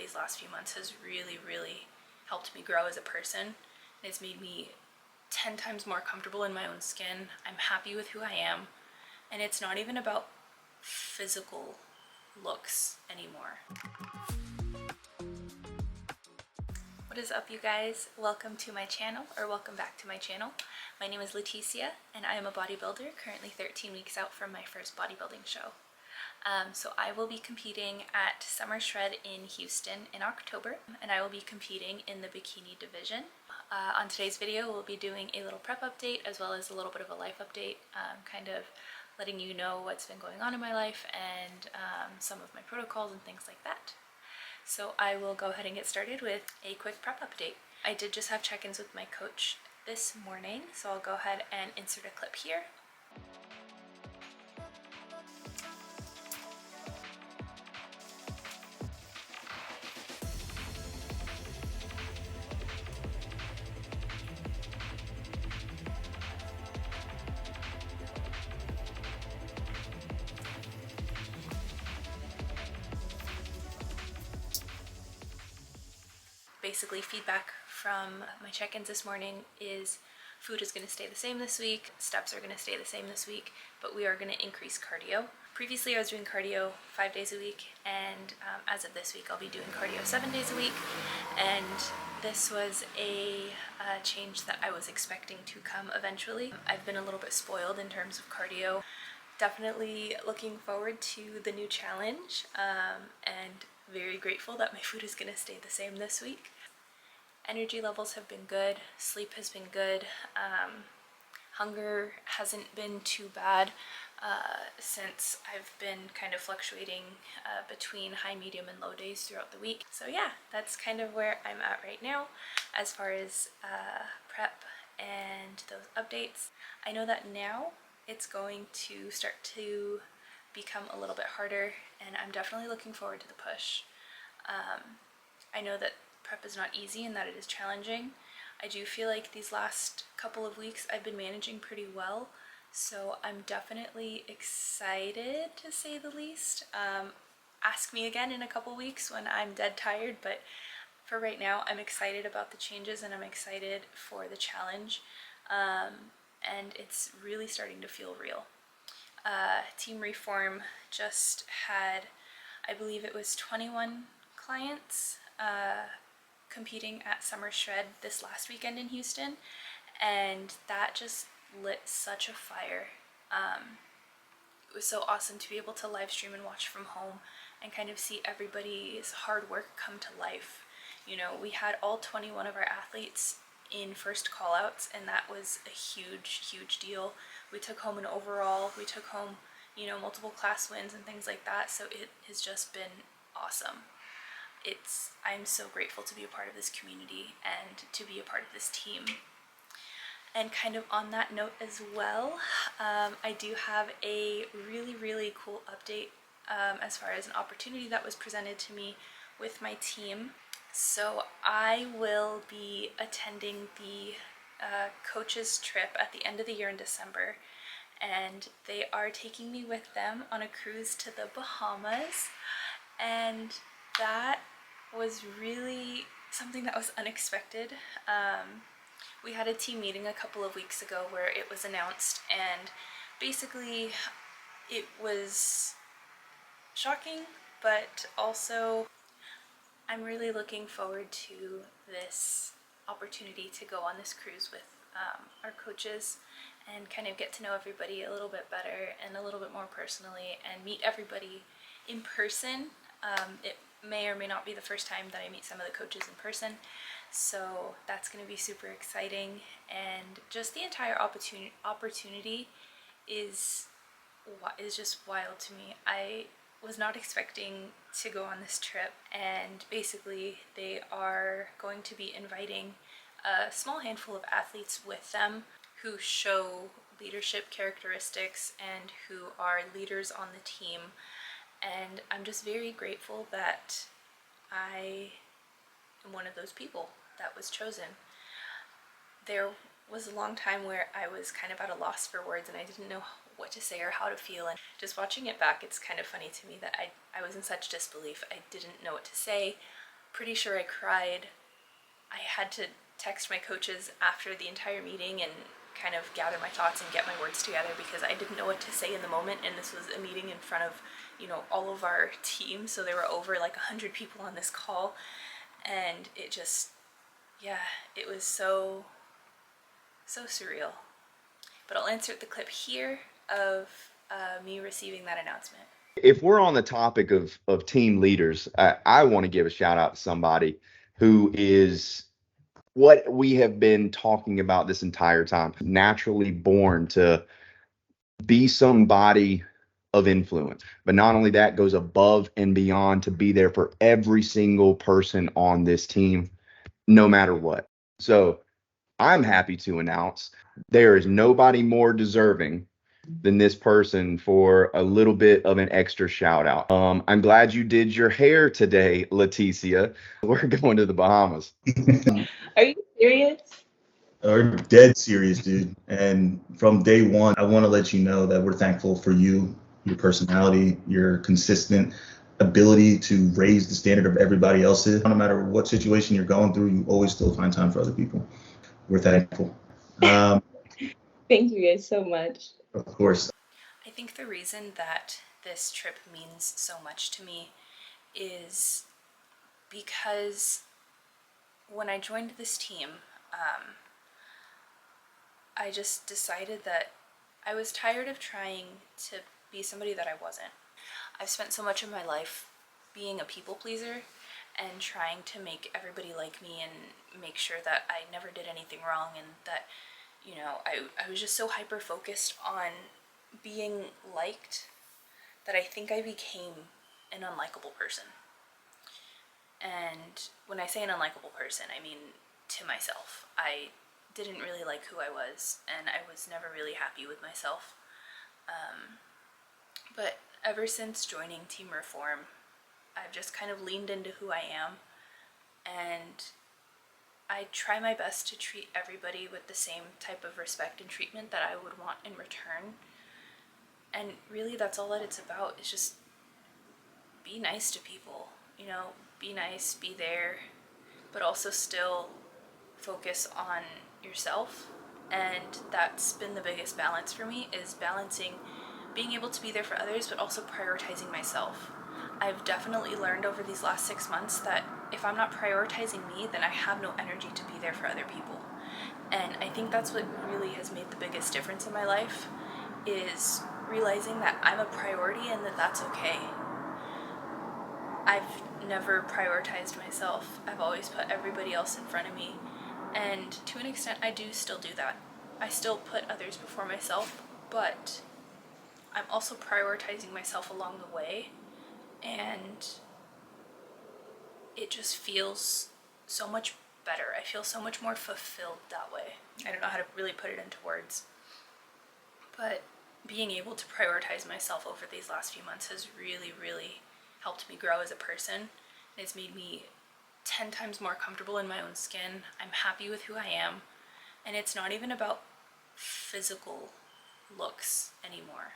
these last few months has really, really helped me grow as a person. It's made me 10 times more comfortable in my own skin. I'm happy with who I am, and it's not even about physical looks anymore. What is up, you guys? Welcome to my channel, or welcome back to my channel. My name is Leticia, and I am a bodybuilder, currently 13 weeks out from my first bodybuilding show. So I will be competing at Summer Shred in Houston in October, and I will be competing in the bikini division. On today's video, we'll be doing a little prep update as well as a little bit of a life update, kind of letting you know what's been going on in my life and some of my protocols and things like that. So I will go ahead and get started with a quick prep update. I did just have check-ins with my coach this morning, so I'll go ahead and insert a clip here. Basically, feedback from my check-ins this morning is food is going to stay the same this week, steps are going to stay the same this week, but we are going to increase cardio. Previously I was doing cardio 5 days a week, and as of this week I'll be doing cardio 7 days a week, and this was a change that I was expecting to come eventually. I've been a little bit spoiled in terms of cardio. Definitely looking forward to the new challenge, and very grateful that my food is going to stay the same this week. Energy levels have been good, sleep has been good, hunger hasn't been too bad since I've been kind of fluctuating between high, medium, and low days throughout the week. So yeah, that's kind of where I'm at right now as far as prep and those updates. I know that now it's going to start to become a little bit harder, and I'm definitely looking forward to the push. I know that prep is not easy and that it is challenging. I do feel like these last couple of weeks I've been managing pretty well, so I'm definitely excited, to say the least. Ask me again in a couple weeks when I'm dead tired, but for right now I'm excited about the changes and I'm excited for the challenge, and it's really starting to feel real. Team Reform just had, I believe it was 21 clients competing at Summer Shred this last weekend in Houston, and that just lit such a fire. It was so awesome to be able to live stream and watch from home and kind of see everybody's hard work come to life. You know, we had all 21 of our athletes in first call-outs, and that was a huge deal. We took home an overall, we took home, you know, multiple class wins and things like that, so it has just been awesome. I'm so grateful to be a part of this community and to be a part of this team. And kind of on that note as well, I do have a really cool update as far as an opportunity that was presented to me with my team. So I will be attending the coaches trip at the end of the year in December, and they are taking me with them on a cruise to the Bahamas, and that was really something that was unexpected. We had a team meeting a couple of weeks ago where it was announced, and basically it was shocking, but also I'm really looking forward to this opportunity to go on this cruise with our coaches and kind of get to know everybody a little bit better and a little bit more personally and meet everybody in person. It may or may not be the first time that I meet some of the coaches in person, so that's going to be super exciting, and just the entire opportunity is just wild to me. I was not expecting to go on this trip, and basically they are going to be inviting a small handful of athletes with them who show leadership characteristics and who are leaders on the team. And I'm just very grateful that I am one of those people that was chosen. There was a long time where I was kind of at a loss for words and I didn't know what to say or how to feel, and just watching it back, it's kind of funny to me that I was in such disbelief. I didn't know what to say. pretty sure I cried. I had to text my coaches after the entire meeting and kind of gather my thoughts and get my words together because I didn't know what to say in the moment, and this was a meeting in front of, you know, all of our team, so there were over like 100 people on this call, and it just, yeah, it was so surreal. But I'll insert the clip here of me receiving that announcement. If we're on the topic of team leaders, I want to give a shout out to somebody who is what we have been talking about this entire time, naturally born to be somebody of influence. But not only that, goes above and beyond to be there for every single person on this team, no matter what. So I'm happy to announce there is nobody more deserving than this person for a little bit of an extra shout out. I'm glad you did your hair today, Leticia. We're going to the Bahamas. Are you serious? Are dead serious, dude. And from day one, I want to let you know that we're thankful for you, your personality, your consistent ability to raise the standard of everybody else's. No matter what situation you're going through, you always still find time for other people. We're thankful. Thank you guys so much. Of course. I think the reason that this trip means so much to me is because when I joined this team, I just decided that I was tired of trying to be somebody that I wasn't. I've spent so much of my life being a people pleaser and trying to make everybody like me and make sure that I never did anything wrong, and that, you know, I was just so hyper focused on being liked that I think I became an unlikable person. And when I say an unlikable person, I mean to myself. I didn't really like who I was, and I was never really happy with myself. But ever since joining Team Reform, I've just kind of leaned into who I am, and I try my best to treat everybody with the same type of respect and treatment that I would want in return. And really, that's all that it's about, is just be nice to people, you know, be nice, be there, but also still focus on yourself. And that's been the biggest balance for me, is balancing being able to be there for others, but also prioritizing myself. I've definitely learned over these last 6 months that if I'm not prioritizing me, then I have no energy to be there for other people. And I think that's what really has made the biggest difference in my life, is realizing that I'm a priority and that that's okay. I've never prioritized myself. I've always put everybody else in front of me. And to an extent, I do still do that. I still put others before myself, but I'm also prioritizing myself along the way. And it just feels so much better. I feel so much more fulfilled that way. I don't know how to really put it into words. But being able to prioritize myself over these last few months has really, really helped me grow as a person. It's made me 10 times more comfortable in my own skin. I'm happy with who I am. And it's not even about physical looks anymore.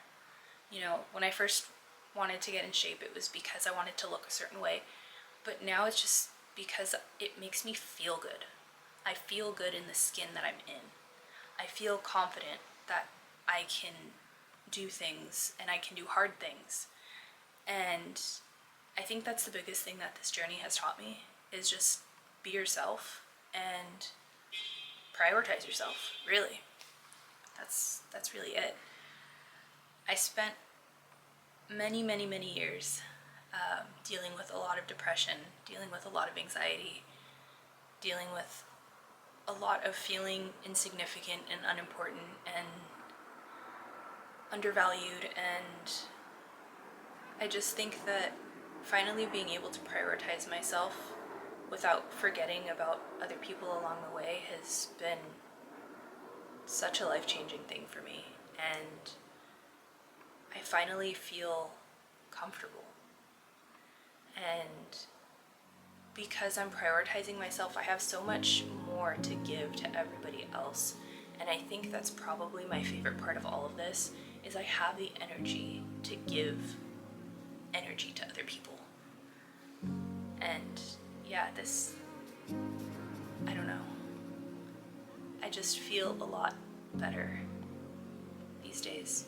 You know, when I first wanted to get in shape, it was because I wanted to look a certain way. But now it's just because it makes me feel good. I feel good in the skin that I'm in. I feel confident that I can do things and I can do hard things. And I think that's the biggest thing that this journey has taught me, is just be yourself and prioritize yourself, really. That's really it. I spent many years dealing with a lot of depression, dealing with a lot of anxiety, dealing with a lot of feeling insignificant and unimportant and undervalued. And I just think that finally being able to prioritize myself without forgetting about other people along the way has been such a life-changing thing for me. And I finally feel comfortable. And because I'm prioritizing myself, I have so much more to give to everybody else. And I think that's probably my favorite part of all of this, is I have the energy to give energy to other people. And yeah, I don't know. I just feel a lot better these days.